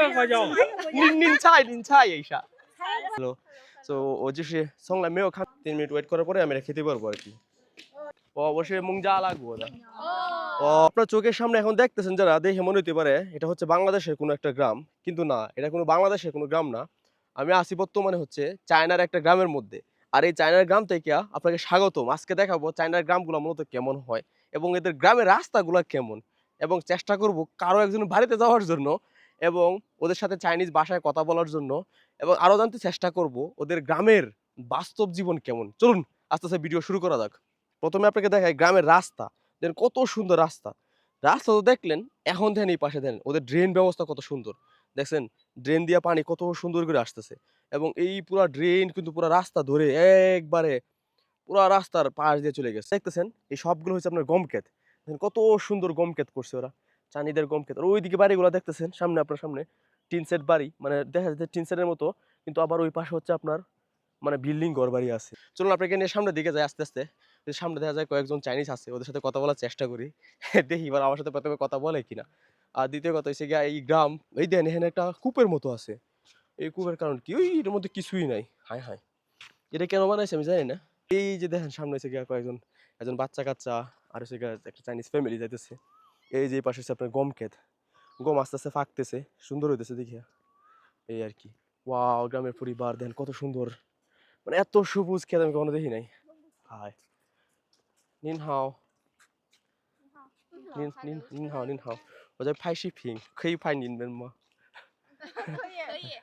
您猜一下。Hello， so 我就是从来没有看3 minute wait করার পরে আমি এটা খেতে পারবো আর কি।我是孟加拉国的。আপনার চোখের সামনে এখন দেখতেছেন যারা দেখে মনে হতে পারে এটা হচ্ছে বাংলাদেশের কোনো একটা গ্রাম, কিন্তু না, এটা কোনো বাংলাদেশের কোনো গ্রাম না। আমি আছি বর্তমানে হচ্ছে চায়নার একটা গ্রামের মধ্যে। আর এই চায়নার গ্রাম থেকে আপনাকে স্বাগতম। আজকে দেখাবো চায়নার গ্রামগুলো মূলত কেমন হয় এবং এদের গ্রামের রাস্তাগুলো কেমন, এবং চেষ্টা করব কারো একজন বাড়িতে যাওয়ার জন্য এবং ওদের সাথে চাইনিজ ভাষায় কথা বলার জন্য, এবং আরো জানতে চেষ্টা করব ওদের গ্রামের বাস্তব জীবন কেমন। চলুন আস্তে আস্তে ভিডিও শুরু করা যাক। প্রথমে আপনাকে দেখাই গ্রামের রাস্তা, দেন কত সুন্দর রাস্তা। রাস্তা তো দেখলেন, এখন দেন এই পাশে দেন ওদের ড্রেন ব্যবস্থা কত সুন্দর। দেখছেন ড্রেন দিয়া পানি কত সুন্দর করে আসতেছে, এবং এই পুরা ড্রেন কিন্তু পুরা রাস্তা ধরে একবারে পুরা রাস্তার পাশ দিয়ে চলে গেছে। দেখতেছেন এই সবগুলো হচ্ছে আপনার গম ক্ষেত। দেখেন কত সুন্দর গম ক্ষেত করছে ওরা, চাইনিদের গম ক্ষেত। আর ওইদিকে বাড়িগুলো দেখতেছেন সামনে, আপনার সামনে টিন সেট বাড়ি, মানে দেখা যাচ্ছে টিন সেটের মতো, কিন্তু আবার ওই পাশে হচ্ছে আপনার মানে বিল্ডিং ঘর বাড়ি আছে। চলুন আপনাকে নিয়ে সামনের দিকে যাই আস্তে আস্তে। সামনে দেখা যায় কয়েকজন চাইনিজ আছে, ওদের সাথে কথা বলার চেষ্টা করি। দেখি এবার আমার সাথে প্রথমে কথা বলে কিনা। আর দ্বিতীয় কথা হচ্ছে গিয়ে এই গ্রাম, এই দেন এখানে একটা কূপের মতো আছে। এই কূপের কারণ কি? ওই এর মধ্যে কিছুই নাই। হায় হায়, এটা কেন বানাইছে আমি জানি না। এই যে দেখেন সামনে হচ্ছে গিয়ে কয়েকজন, একজন বাচ্চা কাচ্চা আর হচ্ছে গিয়ে একটা চাইনিজ ফ্যামিলি যাইতেছে। এই যে পাশে হচ্ছে আপনার গম ক্ষেত, গম আস্তে আস্তে ফাঁকতেছে, সুন্দর হইতেছে দেখিয়া। এই আর কি। ওয়াও, গ্রামের পরিবার দেন কত সুন্দর, মানে এত সবুজ ক্ষেত আমি কখনো দেখি নাই। হায়, নিন হাও, নিন হাও，我在拍视频，可以拍你们吗？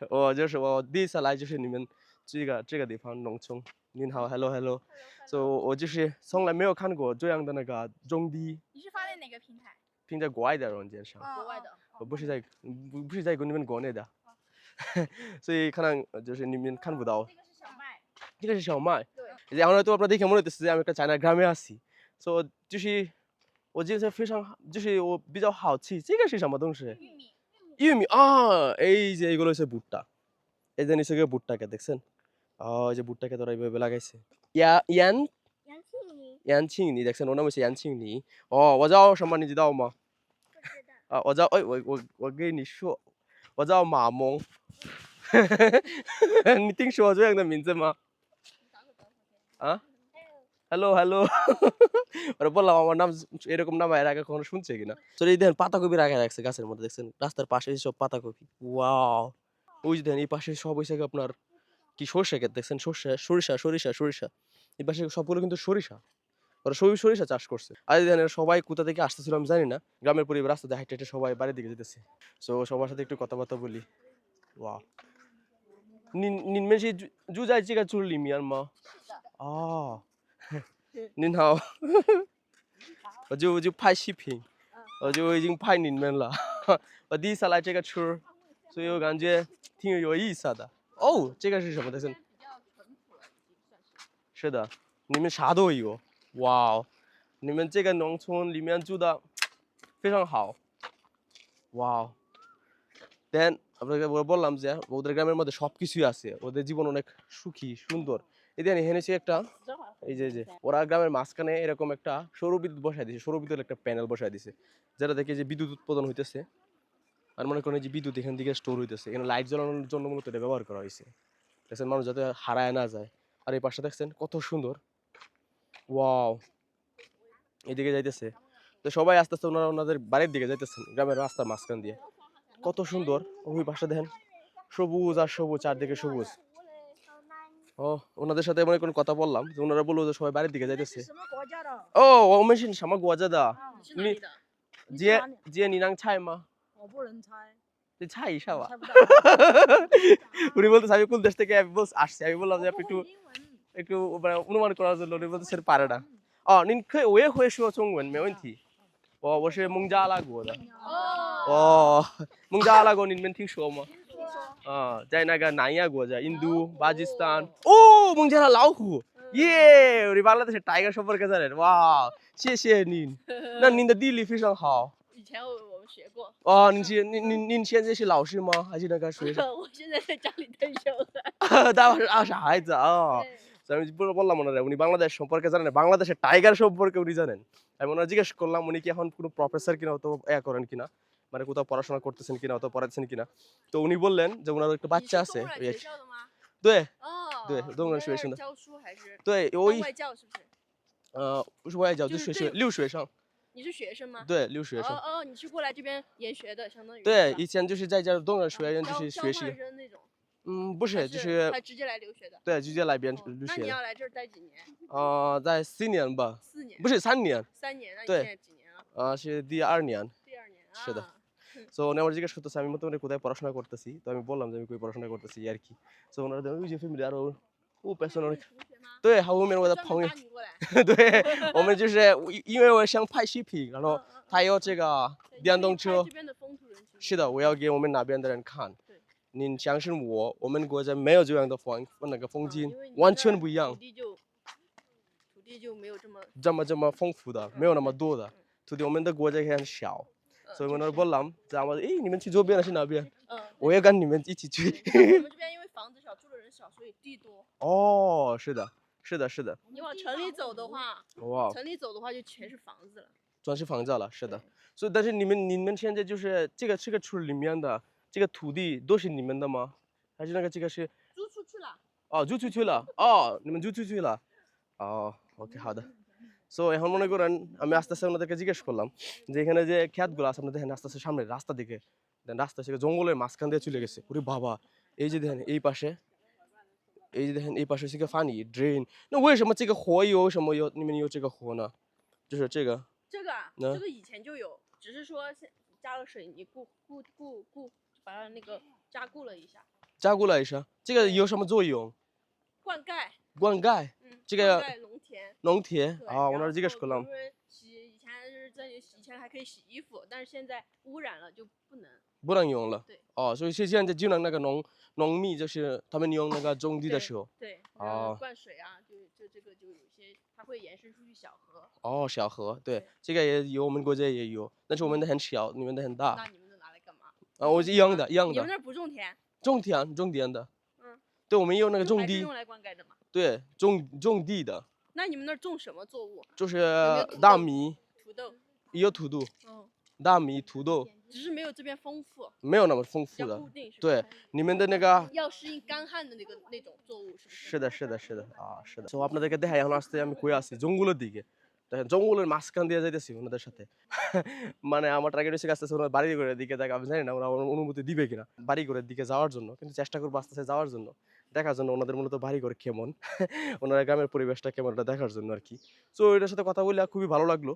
我就是我第一次来就是你们这个地方农村。您好，hello hello，so 我就是从来没有看过这样的那个种地。你是发在哪个平台？拼在国外的软件上，国外的。我不是在你们国内的，所以可能就是你们看不到。这个是小麦。这个是小麦。对。然后呢，তো আপনারা দেখে মনে হইতেছে যে আমি একটা চায়না গ্রামে আছি। so 就是我就是非常就是我比较好奇这个是什么东西？玉米。玉米啊，এই যে এগুলো হচ্ছে ভুট্টা। এই যে নিচে ভুট্টাকে দেখছেন? এই যে ভুট্টাকে তোরা এইভাবে লাগাইছে। ইয়ানছিংনি দেখছেন? ওর নাম হচ্ছে ইয়ানছিংনি।我知道什么你知道吗？我知道，哎，我跟你说，我叫马蒙。你听说这样的名字吗？啊？হ্যালো হ্যালো। ওরা বললাম আমার নাম এরকম নাম এর আগে কখনো শুনছে কিনা। তো এই দেখেন পাতাকপি রাখা রাখছে গাছের মধ্যে, দেখছেন রাস্তার পাশে সব পাতাকপি। ওয়াও, ওই যে দেখেন এই পাশে সব হইছে আপনার কি সরষে ক্ষেত, দেখছেন সরিষা। এই পাশে সবগুলো কিন্তু সরিষা, ওরা সবই সরিষা চাষ করছে। আর এই দেখেন সবাই কোথা থেকে আসতেছিল আমি জানি না, গ্রামের পরিবার রাস্তাতে হাইটে হাইটে সবাই বাড়ির দিকে যেতেছে। সো সবার সাথে একটু কথাবার্তা বলি। ওয়াও, নিন মেশি জু যাই চিকা চুরলি মিয়ার মা।您好，我就拍视频，我就已经拍你们了。我第一次来这个村，所以我感觉挺有意思的。哦，这个是什么的？是的，你们啥都有。哇哦，你们这个农村里面住的非常好。哇哦，দেন আপনাকে বললাম যে ওদের গ্রামের মধ্যে সবকিছুই আছে, ওদের জীবন অনেক সুখী সুন্দর। এই দেখেন এখানে হচ্ছে একটা, এই যে ওরা গ্রামের মাঝখানে এরকম একটা সৌর বিদ্যুৎ বসায় দিয়েছে, সৌর বিদ্যুতের একটা প্যানেল বসায় দিয়েছে, যেটা থেকে যে বিদ্যুৎ উৎপাদন হইতেছে। আর মনে করেন যে বিদ্যুৎ এখান থেকে স্টোর হইতেছে, এখানে লাইট জ্বালানোর জন্য মূলত এটা ব্যবহার করা হয়েছে। দেখছেন মানুষ যাতে হারায় না যায়। আর এই পাশে দেখছেন কত সুন্দর। ওয়াও, এদিকে যাইতেছে তো সবাই আস্তে আস্তে ওনাদের বাড়ির দিকে যাইতেছেন গ্রামের রাস্তার মাঝখান দিয়ে। কত সুন্দর, ওই পাশে দেখেন সবুজ আর সবুজ, চারদিকে সবুজ। ওনাদের সাথে মনে কোনো কথা বললাম, ওনারা বললো যে সবাই বাড়ির দিকে যাইতেছে। ও我们是什么国家的？你姐你能猜吗？我不能猜。你猜一下吧。উনি বলতেছে আমি কোন দেশ থেকে আসছি, আমি বললাম যে আপনি একটু মানে অনুমান করার জন্য। উনি বলতেছে পারে না।您可以，我也会说中文，没问题。我是孟加拉国的。孟加拉国你们听说吗？在那个南亚国家，印度、巴基斯坦。孟加拉老虎，耶！우리 바ংলাদেশের টাইগার সম্পর্কে জানেন?哇，谢谢您。那您的地理非常好。以前我们学过。您现在是老师吗？还是那个学生？我现在在家里退休了。他是小孩子啊。আমি বললাম ওনারা উনি বাংলাদেশ সম্পর্কে জানেন, বাংলাদেশের টাইগার সম্পর্কে উনি জানেন। আমি ওনারা জিজ্ঞেস করলাম উনি কি এখন কোনো প্রফেসর কিনা, তো করেন কিনা। মানে কোথাও পড়াশোনা করতেছেন কিনা অথবা পড়াচ্ছেন কিনা। তো উনি বললেন যে ওনার একটা 你 বাচ্চা 是 আছে 东软学校的吗？对哦，对东软你在学生的那儿教书还是对我当外教是不是？不是外教，就是学对留学生，你是学生吗？对留学生。哦，你是过来这边研学的，相当于对，是吧以前就是在这东软学院就交是交换学习，生那种，不是，还就是他直接来留学的。对直接来边哦留学的。那你要来这儿待几年？在4年吧， 4年？不是3年， 3年？那你对现在几年了？是第2年。第2年啊。是的সো উনি আমার জিজ্ঞেস করতেছে আমি মোটামুটি কোথায় পড়াশোনা করতেছি, তো আমি বললাম যে আমি কই পড়াশোনা করতেছি আর কি। সো ওনারা ওই যে ফ্যামিলি আরো পেছনে অনেক 同学吗？ 对，还有后面我的专朋友门拉，你过来。对我们就是因为我想拍视频，然后他有这个对电动车，这边的风土人情。是的，我要给我们那边的人看。对，您相信我，我们国家没有这样的那个风景因为，你完这儿全不一样土地就没有这么这么丰富的，没有那么多的土地，我们的国家也很小。所以我那bọllam，知道吗？你们去左边还是哪边？我也跟你们一起去。我们这边因为房子少，住的人少，所以地多。哦，是的，是的，是的。你往城里走的话，哇，城里走的话就全是房子了。全是房子了，是的。所以，但是你们现在就是这个村里面的这个土地都是你们的吗？还是这个是？租出去了。哦，租出去了。哦，你们租出去了。哦，ওকে,好的。সো এখন মনে করেন আমি আস্তে আস্তে ওনাদেরকে জিজ্ঞেস করলাম যে এখানে যে ক্ষেতগুলো আছে আপনাদের দেখেন আস্তে আস্তে সামনে রাস্তা দিকে, রাস্তা থেকে জঙ্গলের মাঝখান দিয়ে চলে গেছে। ওরে বাবা, এই যে দেখেন এই পাশে, এই যে দেখেন এই পাশে是个翻译 drain， 那为什么这个河有什么你们有这个河呢？就是这个这个啊，呢这个以前就有，只是说加了水泥把它那个加固了一下。加固了一下，这个有什么作用？灌溉。灌溉。这个灌溉农田。农田对，啊，我那儿这个是然后可能因为以前还可以洗衣服，但是现在污染了就不能。不能用了。对。哦，所以现在只能那个农民就是他们用那个种地的时候。对。哦。灌水啊，就这个就有些它会延伸出去小河。哦，小河，对，这个也有，我们国家也有，但是我们的很小，你们的很大。那你们的拿来干嘛？我是一样的，一样的。你们那儿不种田？种田的。对，我们有那个种地。用来灌溉的嘛。对，种地的。那你们那儿种什么作物？就是大米。土豆。也有土豆。大米、土豆。只是没有这边丰富。没有那么丰富的。固定是吧？对，你们的那个。要适应干旱的那种作物是不是？是的，是的，是的啊，是的。তো আপনাদেরকে দেখাই এখন আসতে আমি কই আছি জঙ্গলের দিকে। দেখেন জঙ্গলের মাঝখান দিয়ে যাইতেছি ওনাদের সাথে। মানে আমার টার্গেট হচ্ছে আস্তে আস্তে ওনার বাড়ি ঘরের দিকে দেখা, আমি জানি না ওরা অনুমতি দিবে কিনা বাড়ি ঘরের দিকে যাওয়ার জন্য, কিন্তু চেষ্টা করবো আস্তে আস্তে যাওয়ার জন্য, দেখার জন্য ওনাদের মূলত বাড়ি ঘর কেমন, ওনারা গ্রামের পরিবেশটা কেমন এটা দেখার জন্য আর কি। তো এটার সাথে কথা বলে খুবই ভালো লাগলো।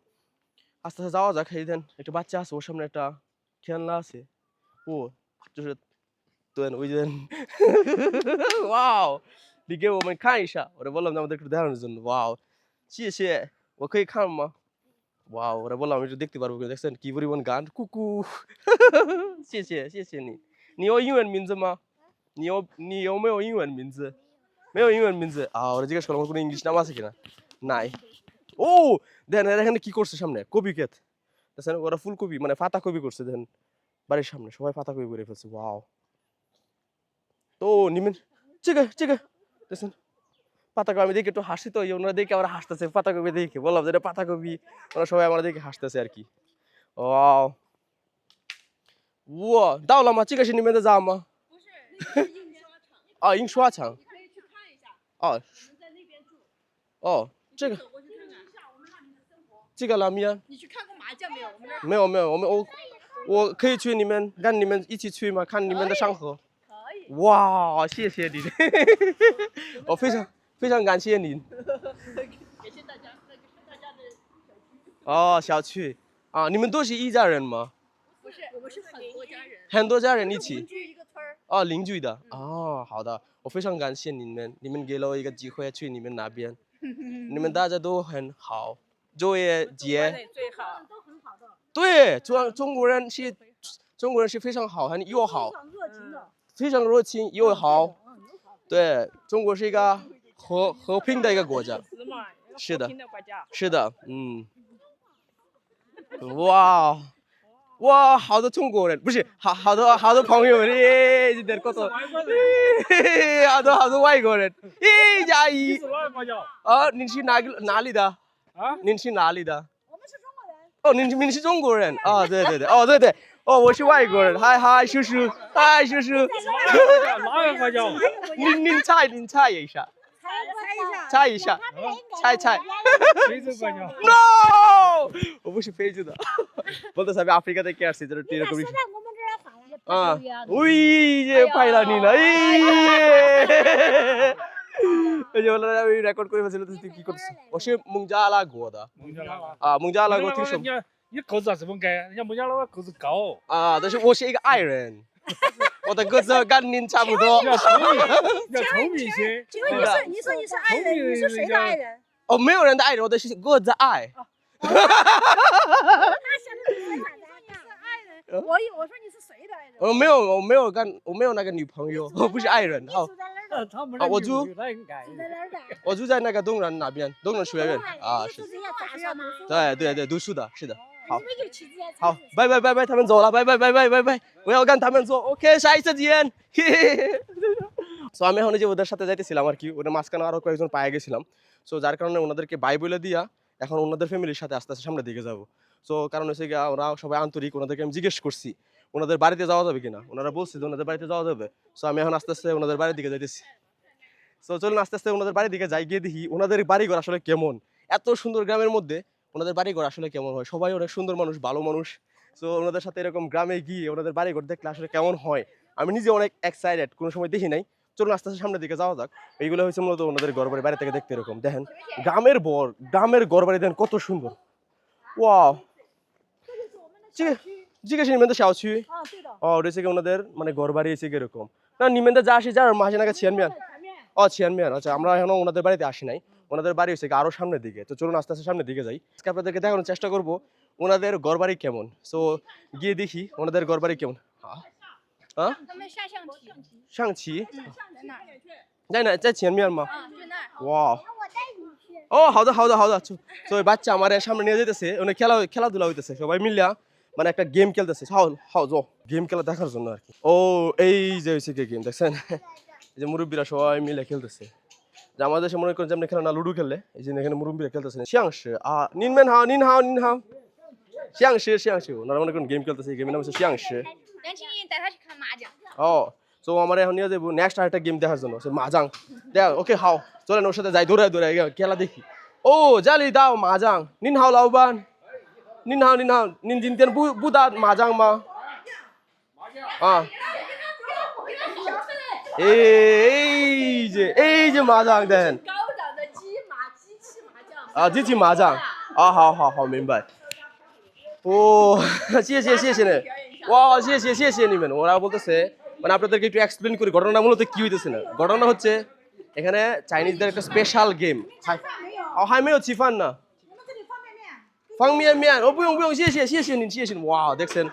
আস্তে আস্তে যাওয়া যাক। এই দেন একটা বাচ্চা আছে, ওর সামনে একটা খেলনা আছে। ও就是对，我觉得哇哦，你给我们看一下，我的বললাম যে আমাদের একটু দেখানোর জন্য।哇哦，谢谢，我可以看吗？哇哦，我的বললাম আমি একটু দেখতে পারবো কিনা, দেখছেন কি পরিমাণ গান, কুকু।谢谢你。你有英文名字吗？你有没有英文名字？没有英文名字啊，我的জিজ্ঞেস করলাম কোনো ইংলিশ নাম আছে কিনা, নাই। ও দেখেন এখানে কি করছে সামনে, কপি ক্ষেত, দেখছেন ওরা ফুলকপি মানে পাতা কপি করছে, দেখেন বাড়ির সামনে সবাই পাতা কপি করে ফেলছে। ওয়াও। তো নিমেন这个দেখছেন পাতাকপি, আমি দেখে একটু হাসি, তো ওনারা দেখে আবার হাসতেছে পাতাকপি দেখে, বললাম যে এটা পাতাকপি, ওরা সবাই আমরা দেখে হাসতেছে আর কি। ওয়াও,哇，到了吗？这个是你们的家吗？不是，那个是印刷厂。啊，印刷厂。你可以去看一下。哦。我们在那边住。哦，这个。走过去看看一下我们那里的生活。这个哪边？你去看过麻将没有？我们这儿。没有，我可以去你们跟你们一起去吗？看你们的山河。哇，谢谢你，我非常感谢您。感谢大家，大家的哦，小区啊，你们都是一家人吗？不是，我们是很多家人，很多家人一起。邻居一个村儿。哦，邻居的。哦，好的，我非常感谢你们，你们给了我一个机会去你们那边，你们大家都很好，作业节最好。都很好的。对，中国人是非常好，很友好。非常热情又好，对，中国是一个和平的一个国家，是的，是的，哇，好多中国人，不是好多朋友，耶，这点过多，好多外国人，耶，加一，啊，您是哪里的？啊，您是哪里的？我们是中国人。哦，您是中国人啊？对，哦，对，哦，我是外国人。嗨嗨，叔叔，嗨叔叔。哪个国家？您猜一下，猜一下，猜。非洲国家。 No， 我不是非洲的，বলতেছে আমি আফ্রিকা থেকে আসছি যেটা এরকম উই যে পাইলা নি না এই যে বললাম আমি রেকর্ড করে ফেলছিল তুই কি করছিস 我是孟加拉国的孟加拉国挺什么你个子是不该，人家孟加拉个子高。但是我是一个爱人我的个子跟您差不多要聪明一些。请问你说你是爱人，你是谁的爱人？哦，没有人的爱人，我的是个子爱。他想的是谁的爱人？我说你是谁的爱人？我没有那个女朋友，我不是爱人。好，住在哪儿的？他们我住住在哪儿的？我住在那个东人那边，东人学院啊，是。住这些大厦吗？对，读书的，是的。好，你们就去这些好，拜，他们走了，拜，我要跟他们走 ，OK， 下一次见。সো আমি এখন যে ওদের সাথে যাইতেছিলাম আর কি ওদের মাঝখানে আরো কয়েকজন পায়ে গেছিলাম সো যার কারণে ওনাদেরকে বাই বলে দিয়া এখন ওনাদের ফ্যামিলির সাথে আস্তে আস্তে সামনের দিকে যাবো সো কারণ হচ্ছে গিয়ে ওরা সবাই আন্তরিক ওনাদেরকে আমি জিজ্ঞেস করছি ওনাদের বাড়িতে যাওয়া যাবে কিনা ওনারা বলছে যে ওনাদের বাড়িতে যাওয়া যাবে সো আমি এখন আস্তে আস্তে ওনাদের বাড়ির দিকে যাইতেছি সো চলুন আস্তে আস্তে ওনাদের বাড়ির দিকে যাই গিয়ে দেখি ওনাদের বাড়িঘর আসলে কেমন এত সুন্দর গ্রামের মধ্যে ওনাদের বাড়িঘর আসলে কেমন হয় সবাই অনেক সুন্দর মানুষ ভালো মানুষ সো ওনাদের সাথে এরকম গ্রামে গিয়ে ওনাদের বাড়িঘর দেখলে আসলে কেমন হয় আমি নিজে অনেক এক্সাইটেড কোনো সময় দেখি নাই চলুন আস্তে আস্তে সামনের দিকে যাওয়া যাক এইগুলো হচ্ছে মূলত ওনাদের ঘরবাড়ি বাইরে থেকে দেখতে এরকম দেখেন গ্রামের ঘরবাড়ি দেখেন কত সুন্দর ওয়াও 这个是你们的小区哦这是个ওনাদের মানে ঘরবাড়ি এসে এরকম না你们的家是这儿吗还是那个前面前面আচ্ছা আমরা এখনো ওনাদের বাড়িতে আসি নাই ওনাদের বাড়ি হচ্ছে আরো সামনের দিকে তো চলুন আস্তে আস্তে সামনের দিকে যাই আজকে আপনাদেরকে দেখানোর চেষ্টা করব ওনাদের ঘরবাড়ি কেমন সো গিয়ে দেখি ওনাদের ঘরবাড়ি কেমন他们下象棋。象棋在哪儿？在前面吗就那儿。哇ও好的তো ওই বাচ্চা আমার সামনে নিয়ে যেতেছে উনি খেলাধুলা হইতেছে সবাই মিলিয়া মানে একটা গেম খেলতেছে গেম খেলা দেখার জন্য আর কি ও এই যে হচ্ছে গেম দেখছেন এই যে মুরব্বীরা সবাই মিলে খেলতেছে যে আমাদের দেশে মনে করেন যেমন খেলে না লুডো খেললে এই যে এখানে মুরব্বীরা খেলতেছে xiangshi xiangshi ওনারা মনে করেন গেম খেলতেছে এই গেমের নাম হচ্ছে xiangshi 梁青云带他去看麻将。সো আমার এখন নিয়ে যাবো নেক্সট আরেকটা গেম দেখার জন্য মাজাং দেখ ওকে হাও চলেন ওর সাথে যাই দৌড়ায় খেলা দেখি ও জালি দাও মাজাং নিন হাও লাউবান নিন হাও নিন জিনতেন বুদা মাজাং মা এই যে মাজাং দেন 高档的机器麻将。机器麻将好明白ও谢谢你哇谢谢你们ওরা বলতেছে মানে আপনাদেরকে একটু এক্সপ্লেইন করি ঘটনা মূলত কি হইতেছে না ঘটনা হচ্ছে এখানে চাইনিজদের একটা স্পেশাল গেম还没有吃饭呢方便面不用谢谢您哇দেখছেন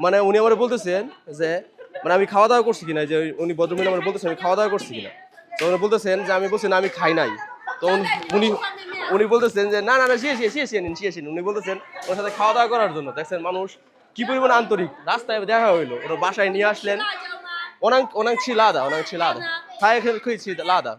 মানে উনি আমারে বলতেছেন যে মানে আমি খাওয়া দাওয়া করছি কিনা যে উনি ভদ্রমহিলা আমারে বলতেছেন আমি খাওয়া দাওয়া করছি কিনা তো উনি বলতেছেন যে আমি বলছি না আমি খাই নাই তো উনি বলতেছেন যে না谢谢您উনি বলতেছেন ওর সাথে খাওয়া দাওয়া করার জন্য দেখছেন মানুষ কি পরিমাণ আন্তরিক রাস্তায় দেখা হইলো ওর বাসায় নিয়ে আসলেন অনেক ছিলাদা খাই কই ছিলাদা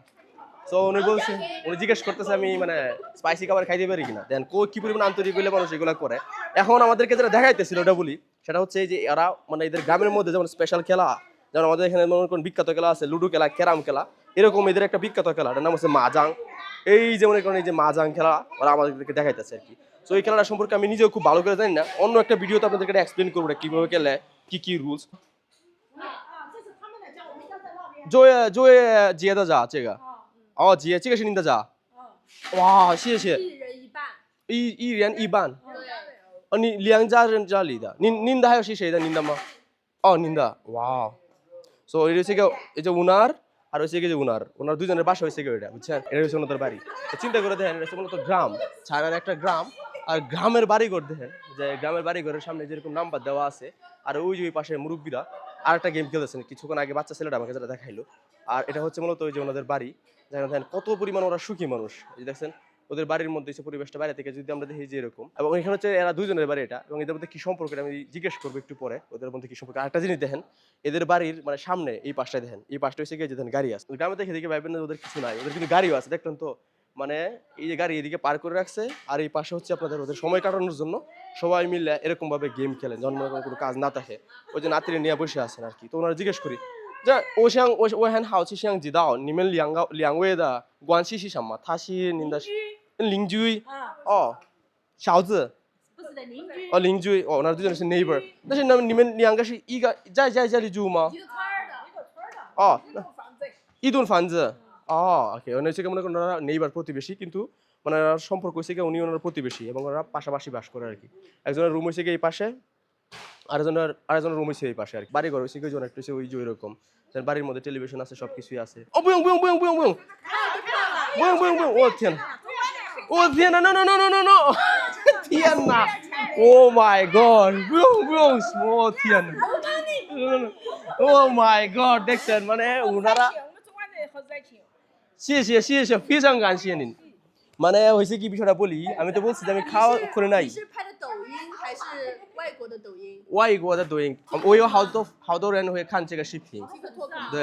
সো উনি বলছেন উনি জিজ্ঞেস করতেছে আমি মানে স্পাইসি খাবার খাইতে পারি কিনা দেন কি পরিমাণ আন্তরিক হইলে মানুষ এগুলো করে এখন আমাদেরকে যেটা দেখাইতেছিল ওটা বলি সেটা হচ্ছে এই যে এরা মানে এদের গ্রামের মধ্যে যেমন স্পেশাল খেলা যেমন আমাদের এখানে মনে করেন বিখ্যাত খেলা আছে লুডো খেলা ক্যারাম খেলা এরকম এদের একটা বিখ্যাত খেলা এটার নাম হচ্ছে মাজাং এই যে মনে করেন এই যে মাজাং খেলা ওরা আমাদেরকে দেখাইতেছে আর কি সো এই খেলাটা সম্পর্কে আমি নিজেও খুব ভালো করে জানি না অন্য একটা ভিডিওতে আপনাদেরকে এক্সপ্লেন করবো কিভাবে খেলে কি রুলস 作业结的咋这个结这个是您的咋哇谢谢一人一半你两家人家里的您的还有是谁的您的吗您的哇সো এটা হচ্ছে এই যে উনার আর হচ্ছে যে ওনার দুজনের বাসা হয়েছে এটা বুঝছেন এটা হচ্ছে ওনাদের বাড়ি চিন্তা করে দেখেন এটা হচ্ছে মূলত গ্রাম চায়নার একটা গ্রাম আর গ্রামের বাড়িঘর দেখেন যে গ্রামের বাড়িঘরের সামনে যেরকম নাম্বার দেওয়া আছে আর ওই যে ওই পাশে মুরব্বীরা আর একটা গেম খেলতেছেন কিছুক্ষণ আগে বাচ্চা ছেলেটা আমাকে যেটা দেখাইলো আর এটা হচ্ছে মূলত ওই যে ওনাদের বাড়ি দেখেন কত পরিমাণ ওরা সুখী মানুষ এই দেখছেন ওদের বাড়ির মধ্যে এসে পরিবেশটা বাইরে থেকে যদি আমরা দেখি যে এরকম এবং এখানে হচ্ছে এরা দুজনের বাড়ি এটা এবং এদের মধ্যে কি সম্পর্ক আমি জিজ্ঞেস করবো একটু পরে ওদের মধ্যে কি সম্পর্ক আরেকটা জিনিস দেখেন এদের বাড়ির মানে সামনে এই পাশটা দেখেন এই পাশটা হচ্ছে গিয়ে যে গাড়ি আছে গ্রামে দেখে ভাইবেন না ওদের কিছু নাই ওদের কিন্তু গাড়িও আছে দেখলেন তো মানে এই যে গাড়ি এদিকে পার করে রাখছে আর এই পাশে হচ্ছে আপনাদের ওদের সময় কাটানোর জন্য সবাই মিলে এরকম ভাবে গেম খেলেন যখন মনে করেন কোনো কাজ না থাকে ওই যে নাতিরে নিয়ে বসে আছেন আর কি তো ওনারা জিজ্ঞেস করি যে我很好奇想知道你们两位的关系是什么他是您的邻居哦小子不是的邻居，哦邻居哦那这就是 neighbor 但是你们两个是一个在这里住吗一个村儿的，一个村儿的，哦一栋房子。一栋房子哦ওকে মানে হচ্ছে মনে করেন ওরা নেইবার প্রতিবেশী কিন্তু মানে ওরা সম্পর্ক হচ্ছে কি উনি ওনার প্রতিবেশী এবং ওরা পাশাপাশি বাস করে আর কি একজনের রুম হচ্ছে কি এই পাশে আরেকজনের রুম হচ্ছে এই পাশে আর কি বাড়ি ঘর হচ্ছে কি জন একটু হচ্ছে ওই যে ওইরকম বাড়ির মধ্যে টেলিভিশন আছে সবকিছুই আছে ও বুয়ং বুয়ং বুয়ং বুয়ং বুয়ং বুয়ং বুয়ং বুয়ং ও天我天哪 no no no no no no 天哪 Oh my god 不用我天哪 Oh my god দেখছেন মানে ওনারা我们中国人好热情。谢谢非常感谢您মানে হয়েছে কি বিষয়টা বলি আমি তো বলছি যে আমি খাওয়া করে নাই你是拍的抖音还是外国的抖音？外国的抖音我有好多人会看这个视频 TikTok 吗？对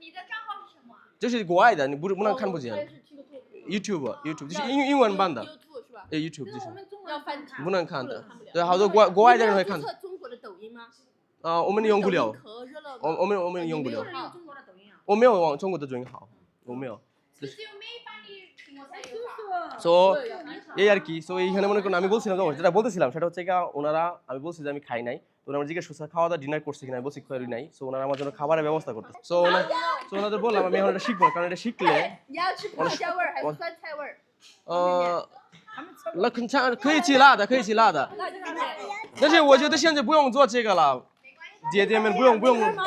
你的账号是什么？就是国外的你不能看不见我也是 TikTok。 YouTube 就是英文版的 YouTube 是吧？ YouTube 就是要翻墙。不能看的对好多国外的人会看你没有注册中国的抖音吗？我们用不了抖音可热了吧。我们用不了用中国的抖音啊？我没有往中国的抖音好我没有只有美版的苹果才有吧？ so এই আর কি সো এইখানে মনে করুন আমি বলছিলাম যেটা বলতেছিলাম সেটা হচ্ছে ওনারা আমি বলছি যে আমি খাই নাই তো ওনারা জিজ্ঞেস করছে খাওয়া দাওয়া ডিনার করছে কিনা আমি বলছি খাই নাই সো ওনারা আমার জন্য খাবারের ব্যবস্থা করতেছে সো ওনাদের বললাম আমি এখন এটা শিখবো কারণ এটা শিখলে 你要吃泡椒味儿还是酸菜味儿？那可以吃辣的可以吃辣的那就面。但是我觉得现在不用做这个了姐姐们不用我们都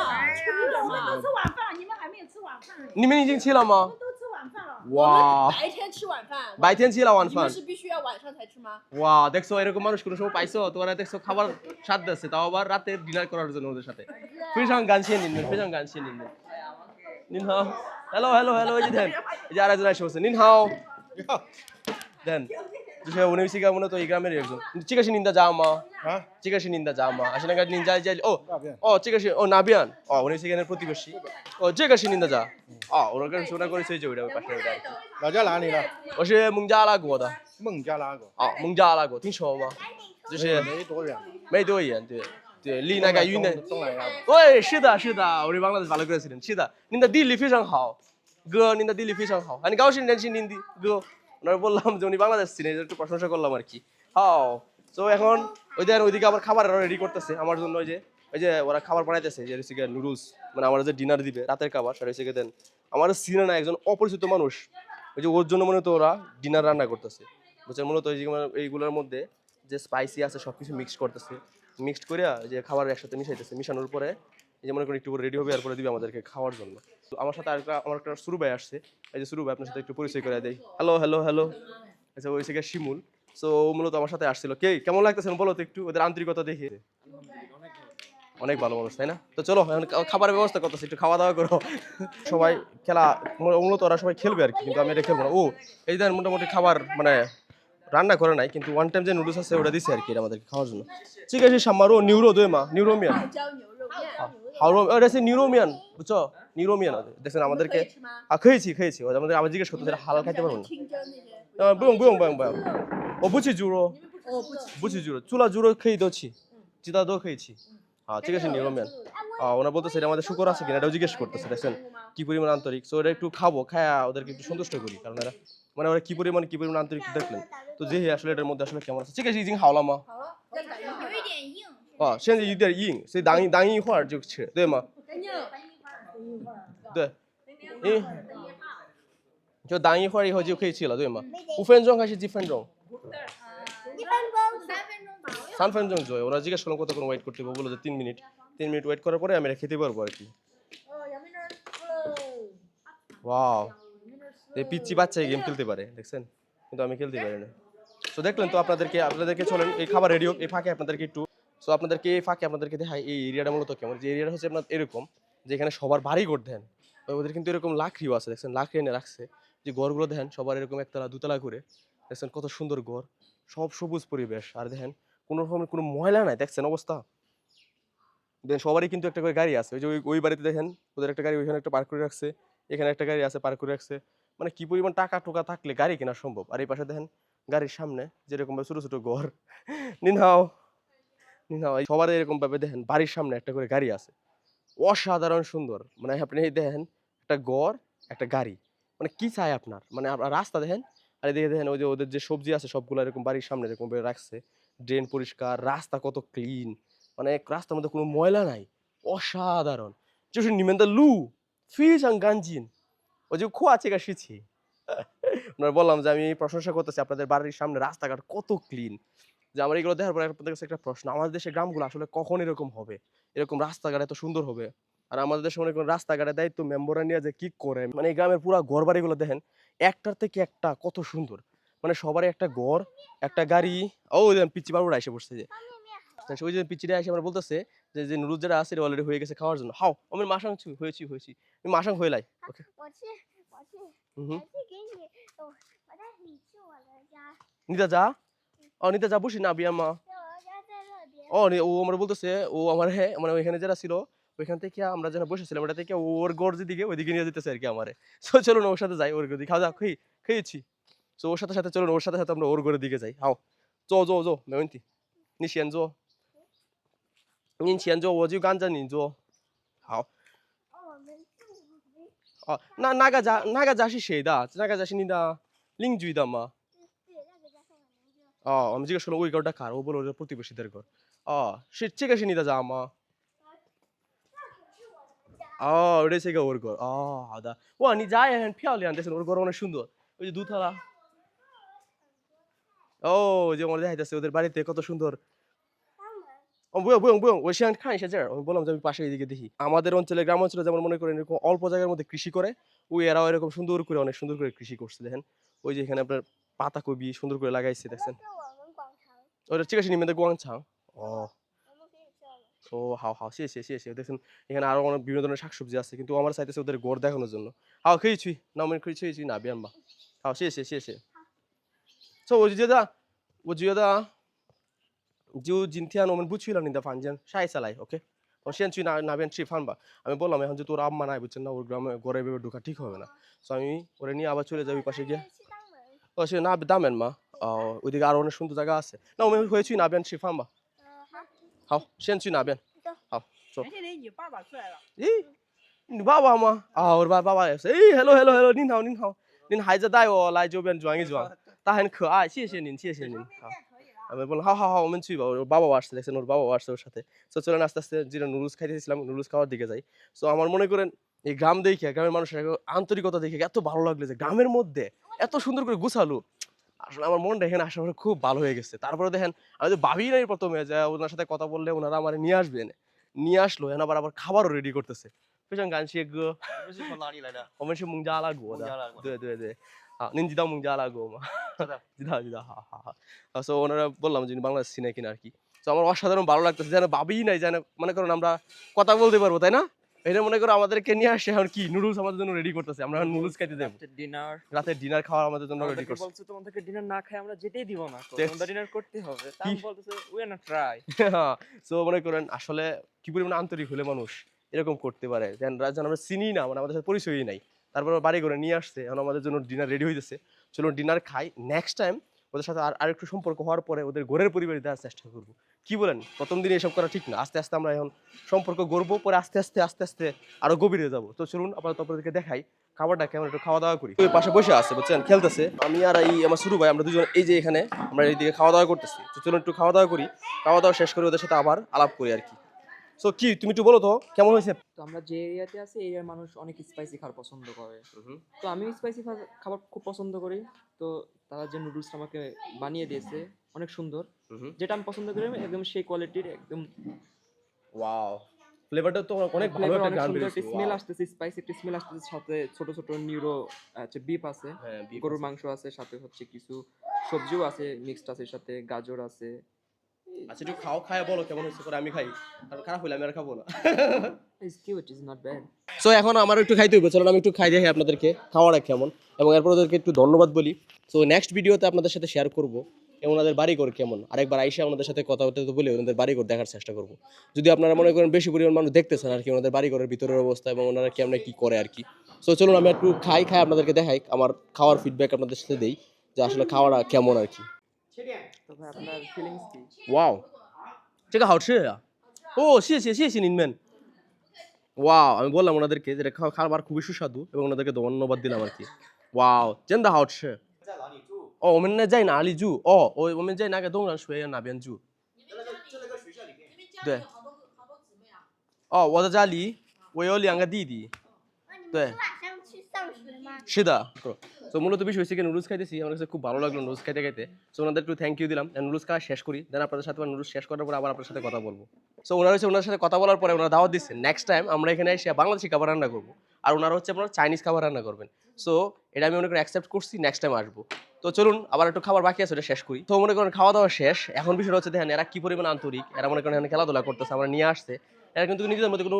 吃晚饭了，你们还没有吃晚饭呢。你们已经吃了吗都吃晚饭了。哇白天吃晚饭。白天吃了晚饭你们是必须要晚上才吃吗？ ওয়া দেখছো এরকম মানুষ কোনো সময় পাইছো তোরা দেখছো খাবার স্বাদ দিচ্ছে তাও আবার রাতে ডিনার করার জন্য ওদের সাথে非常感谢你们非常感谢你们您好 hello এই যে দেন এই যে আরেকজন এসে বসে您好দেন就是我那个是我那对一个美人这个是您的家吗啊，这个是您的家吗还是那个您家那边哦这个是那边我那是跟প্রতিবেশী这个是您的家我那个是那个是就的পাশে ওটা老家哪里的？我是孟加拉国的孟加拉国。孟加拉国听说吗就是没多远。没多远对离那个云南东南亚。对是的我的বাংলাদেশ ভালো করেছিলেন是的您的地理非常好哥您的地理非常好很高兴认识您的哥ওনারা বললাম যে উনি বাংলাদেশ ছিলেন একটু প্রশংসা করলাম আর কি তো এখন ওইদিকে আবার খাবার রেডি করতেছে আমার জন্য ওই যে ওরা খাবার বানাইতেছে যে হচ্ছে নুডলস মানে আমরা যে ডিনার দিবে রাতের খাবার সেটা হচ্ছে দেন আমার সিনে না একজন অপরিচিত মানুষ ওই যে ওর জন্য মনে তো ওরা ডিনার রান্না করতেছে বুঝছেন মূলত এইগুলোর মধ্যে যে স্পাইসি আছে সবকিছু মিক্স করতেছে মিক্সড করে যে খাবার একসাথে মিশাইতেছে মিশানোর পরে এই যে মনে করেন একটু রেডি হবে এরপরে দিবে আমাদেরকে খাওয়ার জন্য তো আমার সাথে আমার একটা সুরু ভাই আসছে এই যে সুরু ভাই আপনার সাথে একটু পরিচয় করে দেই হ্যালো আচ্ছা ওই থেকে শিমুল সো মূলত আমার সাথে আসছিল কেমন লাগতেছেন বলো তো একটু ওদের আন্তরিকতা দেখে অনেক ভালো মানুষ তাই না তো চলো এখন খাবারের ব্যবস্থা করতেছি একটু খাওয়া দাওয়া করো সবাই খেলা মূলত ওরা সবাই খেলবে আর কি কিন্তু আমি এটা খেলবো না এই দেন মোটামুটি খাবার মানে রান্না করে নাই কিন্তু ওয়ান টাইম যে নুডলস আছে ওটা দিছে আর কি আমাদেরকে খাওয়ার জন্য ঠিক আছে সামারো নিউরো দই মা নিউরো মিয়ান 泡椒牛肉面。 হাওড়ো এটা是牛肉面বুঝছো নিউরো মিয়ান দেখছেন আমাদেরকে 可以吃吗？可以吃আমাদের আবার জিজ্ঞেস করতে হালাল খাইতে পারবো না清蒸那些。不用我不吃猪肉哦，不吃。不吃猪肉除了猪肉可以都吃其他都可以吃这个是牛肉面ওনারা বলতেছে এটা আমাদের শুকর আছে কিনা এটাও জিজ্ঞেস করতেছে দেখছেন কি পরিমাণ আন্তরিক সো এটা একটু খাবো খায়া ওদেরকে একটু সন্তুষ্ট করি কারণ এরা মানে ওরা কি পরিমাণ আন্তরিক দেখলেন তো যে আসলে এটার মধ্যে আসলে কেমন আছে ঠিক আছে已经好了吗好了，再打一会儿。有一点硬。现在有点硬所以等一会儿就吃对吗等你。对就等一会儿以后就可以吃了对吗5分钟还是几分钟3分钟左右ওরা জিজ্ঞেস করলাম কতক্ষণ ওয়েট করতে হবে বললো যে 3 মিনিট ওয়েট করার পরে আমি এটা খেতে পারবো আর কি ওয়াও এই পিচ্চি বাচ্চা গেম খেলতে পারে দেখছেন কিন্তু আমি খেলতে পারি না তো দেখলেন তো আপনাদেরকে চলেন এই খাবার রেডি হোক এই ফাঁকে আপনাদেরকে দেখাই এই এরিয়াটা মূলত কেমন যে এরিয়াটা হচ্ছে আপনার এরকম যেখানে সবার বাড়ি ঘর দেন ওদের কিন্তু এরকম লাকড়িও আছে দেখছেন লাকড়ি এনে রাখছে যে ঘরগুলো দেখেন সবার এরকম একতলা দুতলা করে দেখছেন কত সুন্দর ঘর সব সবুজ পরিবেশ আর দেখেন কোনো রকমের কোনো ময়লা নাই দেখছেন অবস্থা দেখেন সবারই কিন্তু একটা করে গাড়ি আছে ওই যে ওই বাড়িতে দেখেন ওদের একটা গাড়ি ওইখানে একটা পার্ক করে রাখছে এখানে একটা গাড়ি আছে পার্ক করে রাখছে মানে কি পরিমাণ টাকা টোকা থাকলে গাড়ি কেনা সম্ভব। আর এই পাশে দেখেন গাড়ির সামনে যেরকম ছোট ছোট ঘর নিনহাও নিনহাও সবার এরকম ভাবে দেখেন বাড়ির সামনে একটা করে গাড়ি আছে, অসাধারণ সুন্দর। মানে আপনি এই দেখেন একটা ঘর একটা গাড়ি, মানে কি চাই আপনার, মানে আপনার রাস্তা দেখেন আর এদিকে দেখেন ওই যে ওদের যে সবজি আছে সবগুলো এরকম বাড়ির সামনে এরকম ভাবে রাখছে, ড্রেন পরিষ্কার, রাস্তা কত ক্লিন, মানে রাস্তার মধ্যে কোনো ময়লা নাই, অসাধারণ।就是你们的路非常干净，我就夸这个事情。আমরা বললাম যে আমি প্রশংসা করতেছি আপনাদের বাড়ির সামনে রাস্তাঘাট কত ক্লিন। যে আমার এগুলো দেখার পরে আপনাদের কাছে একটা প্রশ্ন, আমাদের দেশের গ্রামগুলো আসলে কখন এরকম হবে, এরকম রাস্তাঘাট এত সুন্দর হবে? আর আমাদের দেশে মনে করেন রাস্তাঘাটের দায়িত্ব মেম্বাররা নিয়ে যে কি করে, মানে এই গ্রামের পুরো ঘর বাড়িগুলো দেখেন একটার থেকে একটা কত সুন্দর, মানে সবারই একটা ঘর একটা গাড়ি। ও পিচ্ছি বাবুরা এসে বসছে যে ওই যে পিচ্ছিটা এসে আমরা বলতেছে যে যে নুডলস যেটা আছে অলরেডি হয়ে গেছে খাওয়ার জন্য। হাও আমি মাসাং হয়েছি আমি মাসাং হয়ে লাই। ওকে 我去给你，我带你去我的家， নিতা যা, ও নিতা যা বসি না বিয়া মা। 对，我的家在那边。 ও ও আমরা বলতেছে ও আমার হ্যাঁ মানে ওইখানে যারা ছিল ওইখান থেকে আমরা যেন বসেছিলাম ওটা থেকে ওর গড় যেদিকে ওইদিকে নিয়ে যেতেছে আর কি আমারে। সো চলুন ওর সাথে যাই, ওর দিকে খাওয়া দাওয়া খেয়েছি। তো ওর সাথে সাথে চলুন ওর সাথে সাথে আমরা ওর ঘরের দিকে যাই। হাও জো没问题你先坐你先坐我就跟着你坐。好我们住哦那个家是谁的？那个家是你的邻居的吗？对，那个家是我邻居。哦，我们这个说了我一个打卡，我不了不对不是这个。哦，是这个是你的家吗？哦，这是一个我的歌。哦，好的。哇，你家也很漂亮，但是我的歌অনেক সুন্দর। ওই যে দুতলা। ও যে আমাদের দেখাইতেছে ওদের বাড়িতে কত সুন্দর। ও不用我先看一下这儿，আমি বললাম যে আমি পাশে এদিকে দেখি। আমাদের অঞ্চলে গ্রাম অঞ্চলে যেমন মনে করেন এরকম অল্প জায়গার মধ্যে কৃষি করে, ওই এরাও এরকম সুন্দর করে অনেক সুন্দর করে কৃষি করছে দেখেন। ওই যে এখানে আপনার পাতাকপি সুন্দর করে লাগাইছে দেখছেন। 这我们广场，ওটা这个是你们的广场。哦。我们可以这样。 ও হাও谢谢দেখুন এখানে আরো অনেক বিভিন্ন ধরনের শাকসবজি আছে কিন্তু আমার চাইতেছে ওদের ঘর দেখানোর জন্য। হাও可以去那我们可以去哪边吧。好谢谢。所以我觉得就今天我们不去了你的房间，下一次来 OK。我先去那边吃饭吧। আমি বললাম এখন যে তোর আম্মা নাই বুঝছেন না, ওর গ্রামে ঘরে ভেবে ঢোকা ঠিক হবে না। তো আমি ওরে নিয়ে আবার চলে যাবি পাশে গিয়ে। 去当门。 ও সে না দামেন মা, ওইদিকে আরো অনেক সুন্দর জায়গা আছে। না我们回去那边吃饭吧。好。好先去那边。好走。而且你爸爸出来了。咦，你爸爸吗？啊，我的爸爸也是。诶，hello，您好，您孩子带我来这边转一转，他很可爱，谢谢您。好，আমি বললাম হা我们去吧，ওর বাবা আসছে দেখছেন, ওর বাবা আসছে ওর সাথে। তো চলেন আস্তে আস্তে যেটা নুডলস খাইতেছিলাম নুডলস খাওয়ার দিকে যাই। সো আমার মনে করেন এই গ্রাম দেখে গ্রামের মানুষের আন্তরিকতা দেখে এত ভালো লাগলো যে গ্রামের মধ্যে এত সুন্দর করে গুছালো, আসলে আমার মনটা এখানে আসার পরে খুব ভালো হয়ে গেছে। তারপরে দেখেন আমি তো ভাবি নাই প্রথমে যে ওনার সাথে কথা বললে ওনারা আমার নিয়ে আসলো এখন আবার খাবারও রেডি করতেছে। 非常感谢哥。你们是从哪里来的？我们是孟加拉国的。孟加拉国对。好，您知道孟加拉国吗？知道。好。সো ওনারা বললাম যে বাংলাদেশ চিনে কিনা আর কি। তো আমার অসাধারণ ভালো লাগতেছে, যেন ভাবিই নাই যেন মনে করেন আমরা কথা বলতে পারবো, তাই না? এটা মনে করো আমাদেরকে নিয়ে আসে এখন কি নুডলস আমাদের জন্য রেডি করতেছে, আমরা এখন নুডলস খাইতে যাবো। ডিনার রাতের ডিনার খাওয়া আমাদের জন্য রেডি করছে। বলছে তোমাদেরকে ডিনার না খাই আমরা যেতেই দিব না, Yes. তোমরা ডিনার করতে হবে। তাই বলতেছে we are not try. So মনে করেন আসলে কি পরিমাণ আন্তরিক হলে মানুষ এরকম করতে পারে, যেন আমরা চিনি না, মানে আমাদের সাথে পরিচয়ই নাই, তারপর বাড়ি করে নিয়ে আসছে, এখন আমাদের জন্য ডিনার রেডি হইতেছে। চলো ডিনার খাই, নেক্সট টাইম ওদের সাথে আর একটু সম্পর্ক হওয়ার পরে ওদের ঘরের পরিবার দেওয়ার চেষ্টা করবো। কি বলেন? প্রথম দিনে এসব করা ঠিক না, আস্তে আস্তে আমরা এখন সম্পর্ক গড়বো, পরে আস্তে আস্তে আরো গভীরে যাবো। তো চলুন আপাতত আপনাদেরকে দেখাই খাবারটা কেমন, একটু খাওয়া দাওয়া করি। ওই পাশে বসে আছে বুঝছেন, খেলতেছে, আমি আর এই আমার শুরু ভাই আমরা দুজন এই যে এখানে আমরা এইদিকে খাওয়া দাওয়া করতেছি। তো চলুন একটু খাওয়া দাওয়া করি, খাওয়া দাওয়া শেষ করে ওদের সাথে আবার আলাপ করি আর কি। সো কি তুমি একটু বলো তো কেমন হয়েছে? তো আমরা যে এরিয়াতে আছি এই এরিয়ার মানুষ অনেক স্পাইসি খাবার পছন্দ করে, তো আমি স্পাইসি খাবার খুব পছন্দ করি। তো তারা যে নুডলস আমাকে বানিয়ে দিয়েছে অনেক সুন্দর, যেটা আমি পছন্দ করি একদম সেই কোয়ালিটির, একদম ওয়াও, ফ্লেভারটা তো অনেক ভালো ফ্লেভার একটা অনেক গান সুন্দর, বেরিয়েছে। একটা স্মেল আসতেছে, স্পাইসি একটা স্মেল আসতেছে, সাথে ছোট ছোট নিউরো আছে, বিফ আছে, হ্যাঁ, beef গরুর আছে। মাংস আছে, সাথে হচ্ছে কিছু সবজিও আছে মিক্সড আছে, সাথে গাজর আছে। আচ্ছা একটু খাও, খায় বলো কেমন হয়েছে, করে আমি খাই, আর খারাপ হইলে আমি আর খাবো না। It's cute, is not bad. So এখন আমার একটু খাইতে হবে, চলুন আমি একটু খাই দেখি আপনাদেরকে খাওয়াটা কেমন, এবং এরপর ওদেরকে একটু ধন্যবাদ বলি। সো নেক্সট ভিডিওতে আপনাদের সাথে শেয়ার করবো ওনাদের বাড়িঘর কেমন, আরেকবার আইসা ওনাদের সাথে কথা বলতে বলে ওনাদের বাড়িঘর দেখার চেষ্টা করবো। যদি আপনারা মনে করেন বেশি পরিমাণ মানুষ দেখতেছেন আর কি ওনাদের বাড়িঘরের ভিতরের অবস্থা এবং ওনারা কেমন কি করে আর কি। সো চলুন আমি একটু খাই আপনাদেরকে দেখাই আমার খাওয়ার ফিডব্যাক আপনাদের সাথে দেই যে আসলে খাওয়াটা কেমন আর কি তো ভাই আপনার ফিলিংস কি 哇哦，这个好吃呀！哦，谢谢您们。ওয়াও আমি বললাম ওনাদেরকে যে খাবার খুবই সুস্বাদু এবং ওনাদেরকে ধন্যবাদ দিলাম আর কি ওয়াও 真的好吃哦我们呢在哪里住哦我们在那个东阳学院那边住对哦我在家里我有2个弟弟对晚上去上学吗？是的তো মূলত বিষয় হচ্ছে কি নুডলস খাইতেছি আমার কাছে খুব ভালো লাগলো নুডলস খাইতে খাইতে সো ওনাদের একটু থ্যাংক ইউ দিলাম নুডলস খাওয়া শেষ করি দেন আপনাদের সাথে নুডলস শেষ করার পর আবার আপনার সাথে কথা বলবো সো ওনার সাথে কথা বলার পরে ওনারা দাওয়াত দিচ্ছে নেক্সট টাইম আমরা এখানে এসে বাংলাদেশি খাবার রান্না করবো আর ওনারা হচ্ছে আপনার চাইনিজ খাবার রান্না করবেন সো এটা আমি মনে করি অ্যাকসেপ্ট করছি নেক্সট টাইম আসবো তো চলুন আবার একটু খাবার বাকি আছে ওটা শেষ করি তো মনে করেন খাওয়া দাওয়া শেষ এখন বিষয়টা হচ্ছে দেখেন এরা কি পরিমাণ আন্তরিক এরা মনে করেন এখানে খেলাধুলা করতেছে আমরা নিয়ে আসছে এরা কিন্তু নিজেদের মধ্যে কোনো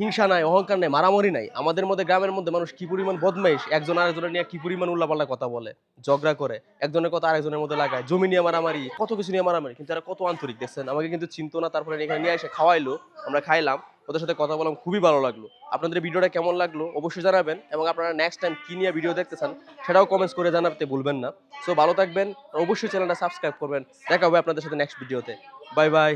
হিংসা নাই অহংকার নাই মারামারি নাই আমাদের মধ্যে গ্রামের মধ্যে মানুষ কি পরিমাণ বদমাইশ একজন আরেকজনের নিয়ে কি পরিমাণ উল্লাপাল্লা কথা বলে ঝগড়া করে একজনের কথা আরেকজনের মধ্যে লাগায় জমি নিয়ে মারামারি কত কিছু নিয়ে মারামারি কিন্তু এরা কত আন্তরিক দেখছেন আমাকে কিন্তু চিন্তা না তারপরে এখানে নিয়ে এসে খাওয়াইলো আমরা খাইলাম ওদের সাথে কথা বললাম খুবই ভালো লাগলো আপনাদের ভিডিওটা কেমন লাগলো অবশ্যই জানাবেন এবং আপনারা নেক্সট টাইম কি নিয়ে ভিডিও দেখতে চান সেটাও কমেন্টস করে জানাতে ভুলবেন না সো ভালো থাকবেন অবশ্যই চ্যানেলটা সাবস্ক্রাইব করবেন দেখা হবে আপনাদের সাথে নেক্সট ভিডিওতে বাই বাই